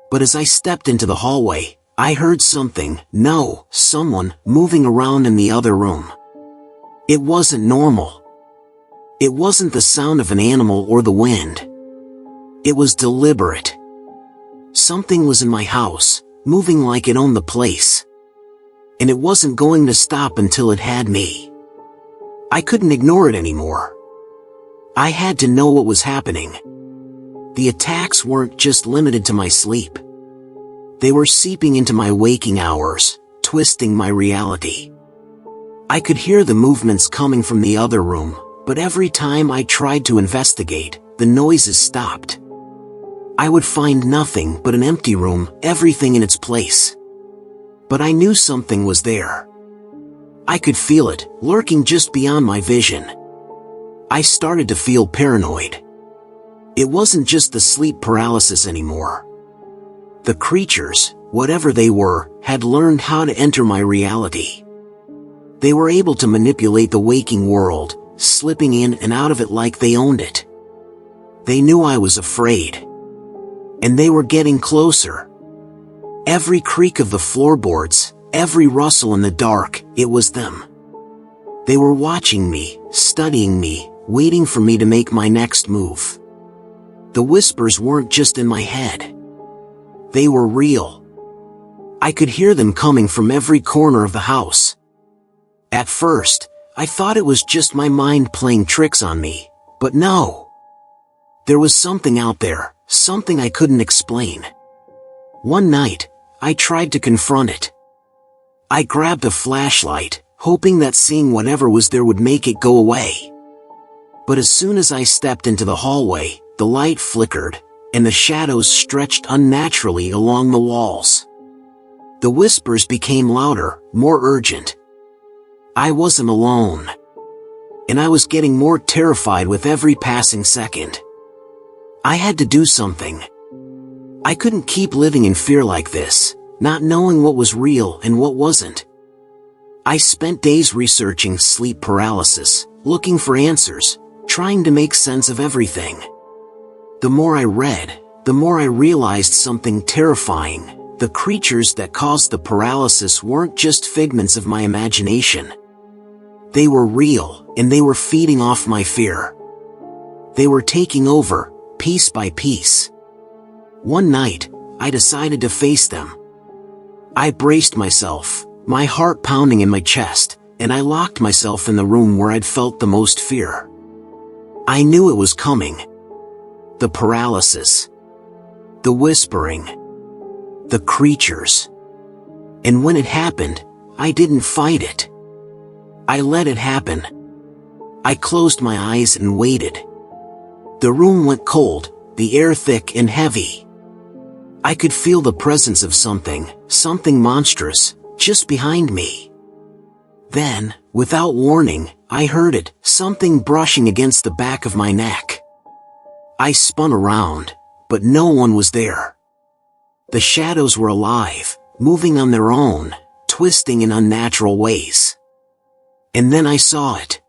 But as I stepped into the hallway, I heard someone moving around in the other room. It wasn't normal. It wasn't the sound of an animal or the wind. It was deliberate. Something was in my house, moving like it owned the place. and it wasn't going to stop until it had me. I couldn't ignore it anymore. I had to know what was happening. The attacks weren't just limited to my sleep. They were seeping into my waking hours, twisting my reality. I could hear the movements coming from the other room, but every time I tried to investigate, the noises stopped. I would find nothing but an empty room, everything in its place. But I knew something was there. I could feel it, lurking just beyond my vision. I started to feel paranoid. It wasn't just the sleep paralysis anymore. The creatures, whatever they were, had learned how to enter my reality. They were able to manipulate the waking world, slipping in and out of it like they owned it. They knew I was afraid. And they were getting closer. Every creak of the floorboards, every rustle in the dark, it was them. They were watching me, studying me, waiting for me to make my next move. The whispers weren't just in my head. They were real. I could hear them coming from every corner of the house. At first, I thought it was just my mind playing tricks on me, but no. There was something out there, something I couldn't explain. One night, I tried to confront it. I grabbed a flashlight, hoping that seeing whatever was there would make it go away. But as soon as I stepped into the hallway, the light flickered, and the shadows stretched unnaturally along the walls. The whispers became louder, more urgent. I wasn't alone. And I was getting more terrified with every passing second. I had to do something. I couldn't keep living in fear like this, not knowing what was real and what wasn't. I spent days researching sleep paralysis, looking for answers, trying to make sense of everything. The more I read, the more I realized something terrifying. The creatures that caused the paralysis weren't just figments of my imagination. They were real, and they were feeding off my fear. They were taking over, piece by piece. One night, I decided to face them. I braced myself, my heart pounding in my chest, and I locked myself in the room where I'd felt the most fear. I knew it was coming. The paralysis. The whispering. The creatures. And when it happened, I didn't fight it. I let it happen. I closed my eyes and waited. The room went cold, the air thick and heavy. I could feel the presence of something monstrous, just behind me. Then, without warning, I heard it, something brushing against the back of my neck. I spun around, but no one was there. The shadows were alive, moving on their own, twisting in unnatural ways. And then I saw it.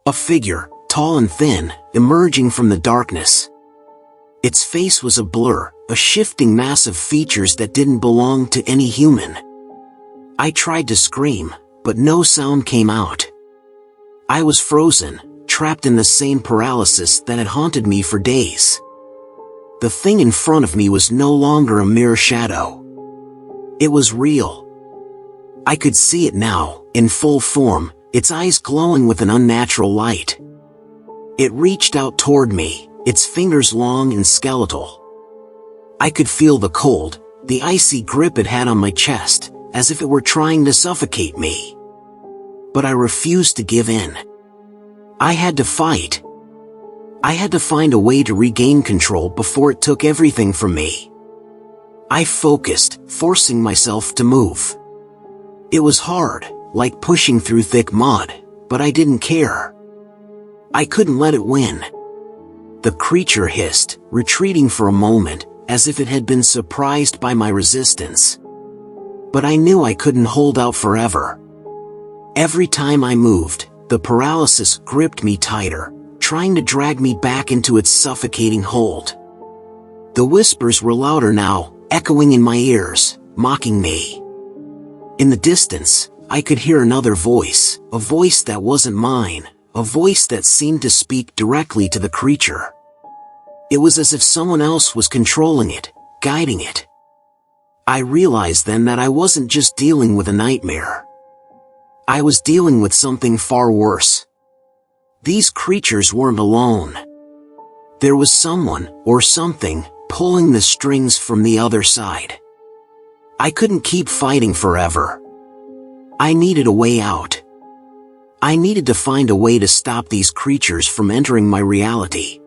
A figure, tall and thin, emerging from the darkness. Its face was a blur, a shifting mass of features that didn't belong to any human. I tried to scream, but no sound came out. I was frozen, trapped in the same paralysis that had haunted me for days. The thing in front of me was no longer a mere shadow. It was real. I could see it now, in full form, its eyes glowing with an unnatural light. It reached out toward me, its fingers long and skeletal. I could feel the cold, the icy grip it had on my chest, as if it were trying to suffocate me. But I refused to give in. I had to fight. I had to find a way to regain control before it took everything from me. I focused, forcing myself to move. It was hard, like pushing through thick mud, but I didn't care. I couldn't let it win. The creature hissed, retreating for a moment, as if it had been surprised by my resistance. But I knew I couldn't hold out forever. Every time I moved, the paralysis gripped me tighter, trying to drag me back into its suffocating hold. The whispers were louder now, echoing in my ears, mocking me. In the distance, I could hear another voice, a voice that wasn't mine, a voice that seemed to speak directly to the creature. It was as if someone else was controlling it, guiding it. I realized then that I wasn't just dealing with a nightmare. I was dealing with something far worse. These creatures weren't alone. There was someone, or something, pulling the strings from the other side. I couldn't keep fighting forever. I needed a way out. I needed to find a way to stop these creatures from entering my reality.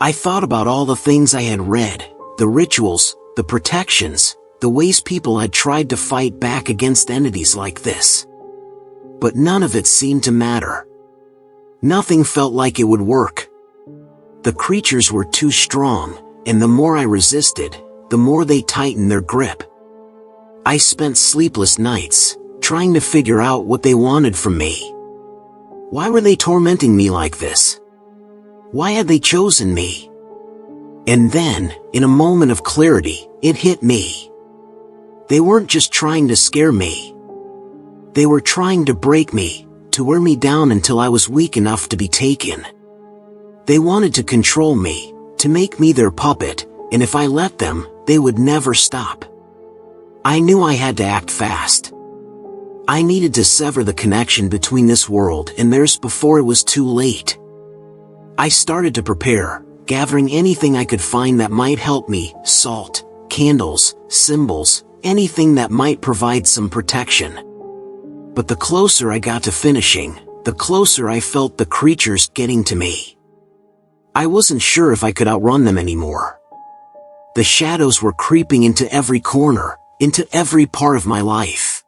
I thought about all the things I had read, the rituals, the protections, the ways people had tried to fight back against entities like this. But none of it seemed to matter. Nothing felt like it would work. The creatures were too strong, and the more I resisted, the more they tightened their grip. I spent sleepless nights, trying to figure out what they wanted from me. Why were they tormenting me like this? Why had they chosen me? And then, in a moment of clarity, it hit me. They weren't just trying to scare me. They were trying to break me, to wear me down until I was weak enough to be taken. They wanted to control me, to make me their puppet, and if I let them, they would never stop. I knew I had to act fast. I needed to sever the connection between this world and theirs before it was too late. I started to prepare, gathering anything I could find that might help me: salt, candles, symbols, anything that might provide some protection. But the closer I got to finishing, the closer I felt the creatures getting to me. I wasn't sure if I could outrun them anymore. The shadows were creeping into every corner, into every part of my life.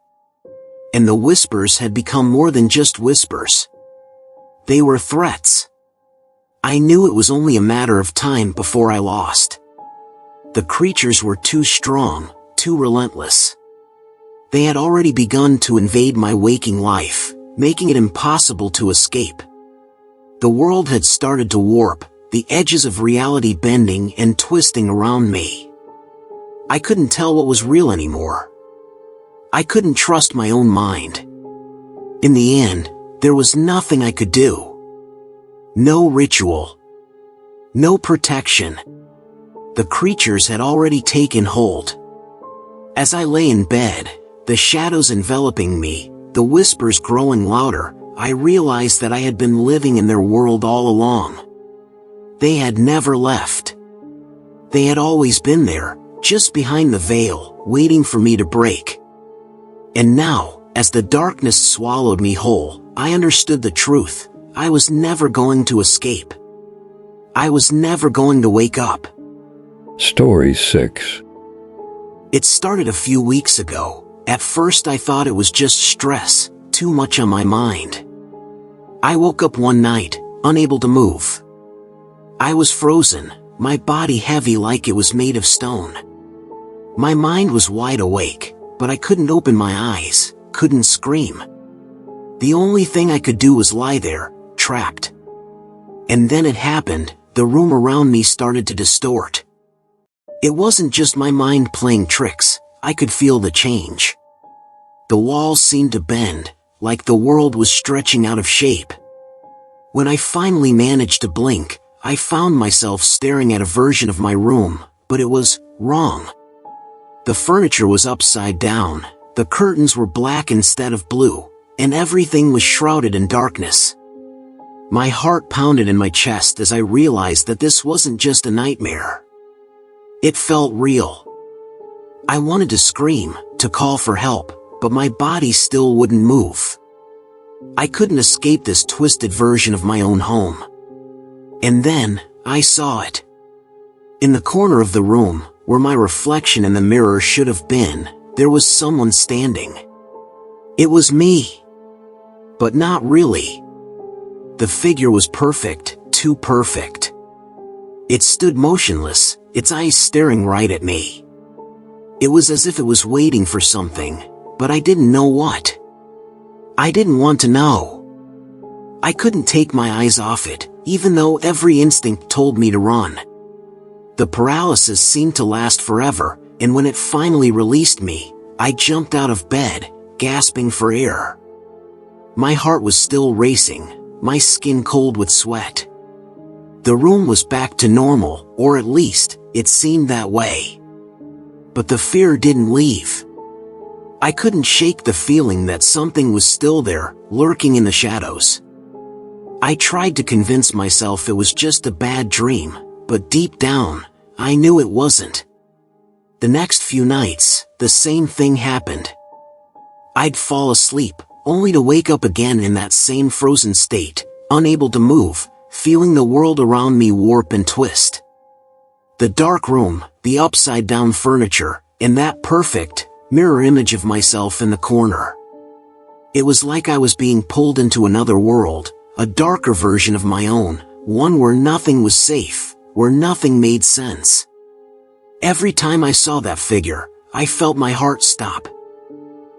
And the whispers had become more than just whispers. They were threats. I knew it was only a matter of time before I lost. The creatures were too strong, too relentless. They had already begun to invade my waking life, making it impossible to escape. The world had started to warp, the edges of reality bending and twisting around me. I couldn't tell what was real anymore. I couldn't trust my own mind. In the end, there was nothing I could do. No ritual. No protection. The creatures had already taken hold. As I lay in bed, the shadows enveloping me, the whispers growing louder, I realized that I had been living in their world all along. They had never left. They had always been there, just behind the veil, waiting for me to break. And now, as the darkness swallowed me whole, I understood the truth. I was never going to escape. I was never going to wake up. Story 6. It started a few weeks ago. At first I thought it was just stress, too much on my mind. I woke up one night, unable to move. I was frozen, my body heavy like it was made of stone. My mind was wide awake, but I couldn't open my eyes, couldn't scream. The only thing I could do was lie there, trapped. And then it happened, the room around me started to distort. It wasn't just my mind playing tricks, I could feel the change. The walls seemed to bend, like the world was stretching out of shape. When I finally managed to blink, I found myself staring at a version of my room, but it was wrong. The furniture was upside down, the curtains were black instead of blue, and everything was shrouded in darkness. My heart pounded in my chest as I realized that this wasn't just a nightmare. It felt real. I wanted to scream, to call for help, but my body still wouldn't move. I couldn't escape this twisted version of my own home. And then, I saw it. In the corner of the room, where my reflection in the mirror should have been, there was someone standing. It was me. But not really. The figure was perfect, too perfect. It stood motionless, its eyes staring right at me. It was as if it was waiting for something, but I didn't know what. I didn't want to know. I couldn't take my eyes off it, even though every instinct told me to run. The paralysis seemed to last forever, and when it finally released me, I jumped out of bed, gasping for air. My heart was still racing, my skin cold with sweat. The room was back to normal, or at least, it seemed that way. but the fear didn't leave. I couldn't shake the feeling that something was still there, lurking in the shadows. I tried to convince myself it was just a bad dream, but deep down, I knew it wasn't. The next few nights, the same thing happened. I'd fall asleep, only to wake up again in that same frozen state, unable to move, feeling the world around me warp and twist. The dark room, the upside-down furniture, and that perfect, mirror image of myself in the corner. It was like I was being pulled into another world, a darker version of my own, one where nothing was safe, where nothing made sense. Every time I saw that figure, I felt my heart stop.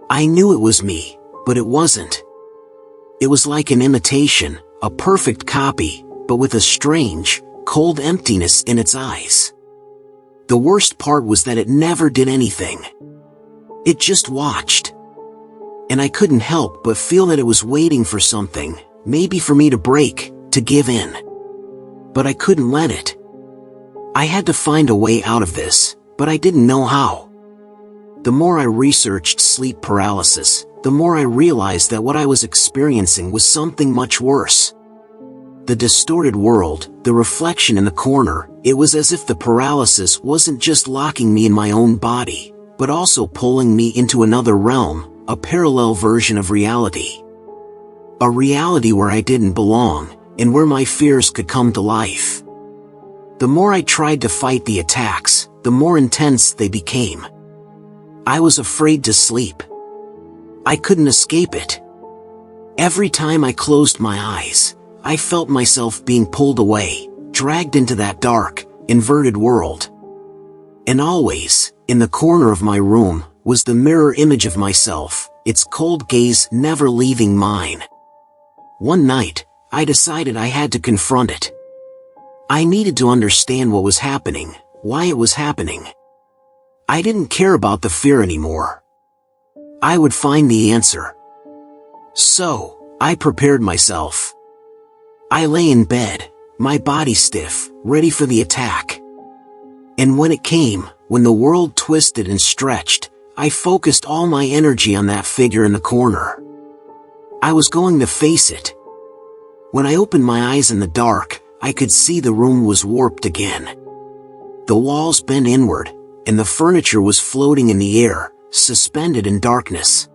I knew it was me, but it wasn't. It was like an imitation, a perfect copy, but with a strange, cold emptiness in its eyes. The worst part was that it never did anything. It just watched. And I couldn't help but feel that it was waiting for something, maybe for me to break, to give in. But I couldn't let it. I had to find a way out of this, but I didn't know how. The more I researched sleep paralysis, the more I realized that what I was experiencing was something much worse. The distorted world, the reflection in the corner, it was as if the paralysis wasn't just locking me in my own body, but also pulling me into another realm, a parallel version of reality. A reality where I didn't belong, and where my fears could come to life. The more I tried to fight the attacks, the more intense they became. I was afraid to sleep. I couldn't escape it. Every time I closed my eyes, I felt myself being pulled away, dragged into that dark, inverted world. And always, in the corner of my room, was the mirror image of myself, its cold gaze never leaving mine. One night, I decided I had to confront it. I needed to understand what was happening, why it was happening. I didn't care about the fear anymore. I would find the answer. So, I prepared myself. I lay in bed, my body stiff, ready for the attack. And when it came, when the world twisted and stretched, I focused all my energy on that figure in the corner. I was going to face it. When I opened my eyes in the dark, I could see the room was warped again. The walls bent inward, and the furniture was floating in the air, suspended in darkness.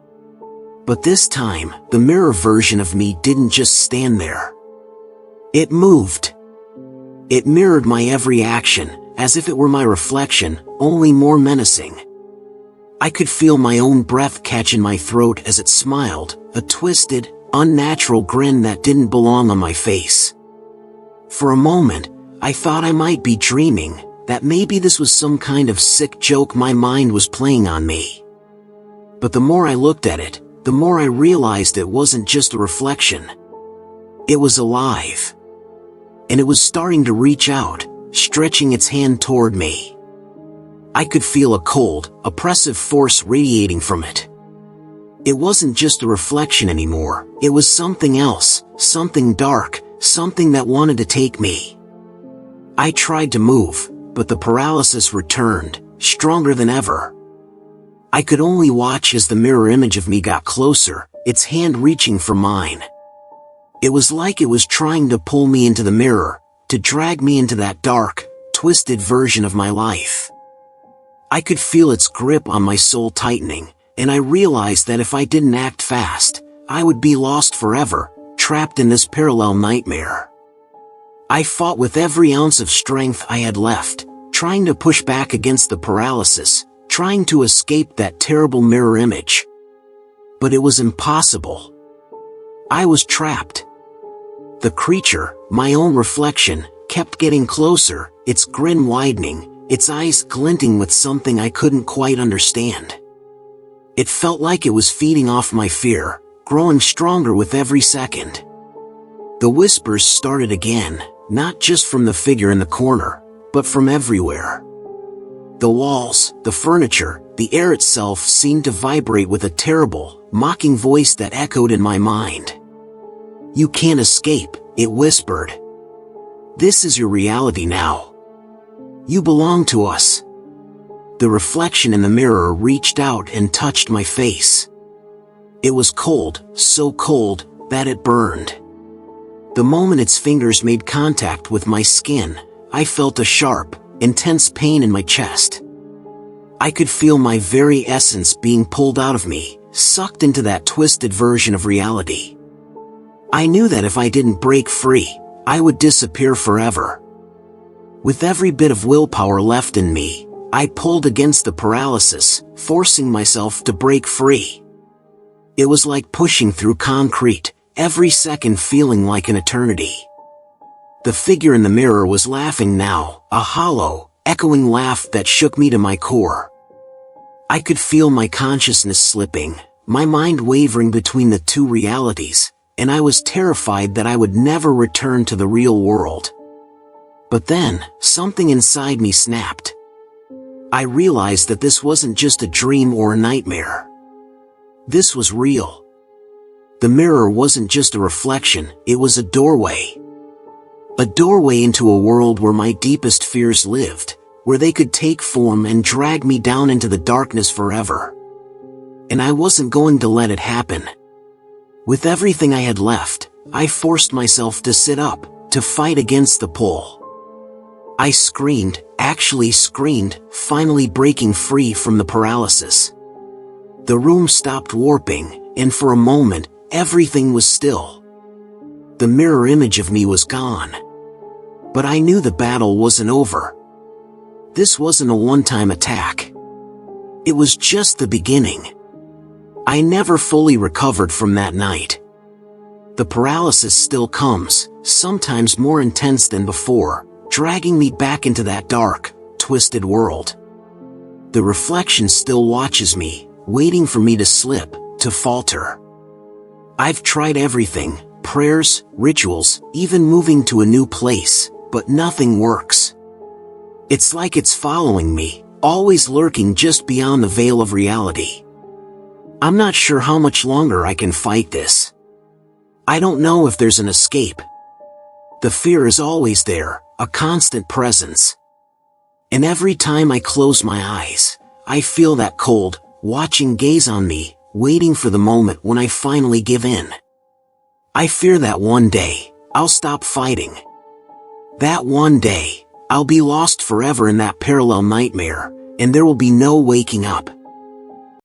But this time, the mirror version of me didn't just stand there. It moved. It mirrored my every action, as if it were my reflection, only more menacing. I could feel my own breath catch in my throat as it smiled, a twisted, unnatural grin that didn't belong on my face. For a moment, I thought I might be dreaming, that maybe this was some kind of sick joke my mind was playing on me. But the more I looked at it, the more I realized it wasn't just a reflection. It was alive. And it was starting to reach out, stretching its hand toward me. I could feel a cold, oppressive force radiating from it. It wasn't just a reflection anymore, it was something else, something dark, something that wanted to take me. I tried to move, but the paralysis returned, stronger than ever. I could only watch as the mirror image of me got closer, its hand reaching for mine. It was like it was trying to pull me into the mirror, to drag me into that dark, twisted version of my life. I could feel its grip on my soul tightening, and I realized that if I didn't act fast, I would be lost forever, trapped in this parallel nightmare. I fought with every ounce of strength I had left, trying to push back against the paralysis, trying to escape that terrible mirror image. But it was impossible. I was trapped. The creature, my own reflection, kept getting closer, its grin widening, its eyes glinting with something I couldn't quite understand. It felt like it was feeding off my fear, growing stronger with every second. The whispers started again, not just from the figure in the corner, but from everywhere. The walls, the furniture, the air itself seemed to vibrate with a terrible, mocking voice that echoed in my mind. "You can't escape," it whispered. "This is your reality now. You belong to us. The reflection in the mirror reached out and touched my face. It was cold, so cold that it burned. The moment its fingers made contact with my skin, I felt a sharp, intense pain in my chest. I could feel my very essence being pulled out of me, sucked into that twisted version of reality. I knew that if I didn't break free, I would disappear forever. With every bit of willpower left in me, I pulled against the paralysis, forcing myself to break free. It was like pushing through concrete, every second feeling like an eternity. The figure in the mirror was laughing now, a hollow, echoing laugh that shook me to my core. I could feel my consciousness slipping, my mind wavering between the two realities, and I was terrified that I would never return to the real world. But then, something inside me snapped. I realized that this wasn't just a dream or a nightmare. This was real. The mirror wasn't just a reflection, it was a doorway. A doorway into a world where my deepest fears lived, where they could take form and drag me down into the darkness forever. And I wasn't going to let it happen. With everything I had left, I forced myself to sit up, to fight against the pull. I screamed, actually screamed, finally breaking free from the paralysis. The room stopped warping, and for a moment, everything was still. The mirror image of me was gone. But I knew the battle wasn't over. This wasn't a one-time attack. It was just the beginning. I never fully recovered from that night. The paralysis still comes, sometimes more intense than before, dragging me back into that dark, twisted world. The reflection still watches me, waiting for me to slip, to falter. I've tried everything, prayers, rituals, even moving to a new place, but nothing works. It's like it's following me, always lurking just beyond the veil of reality. I'm not sure how much longer I can fight this. I don't know if there's an escape. The fear is always there, a constant presence. And every time I close my eyes, I feel that cold, watching gaze on me, waiting for the moment when I finally give in. I fear that one day, I'll stop fighting. That one day, I'll be lost forever in that parallel nightmare, and there will be no waking up.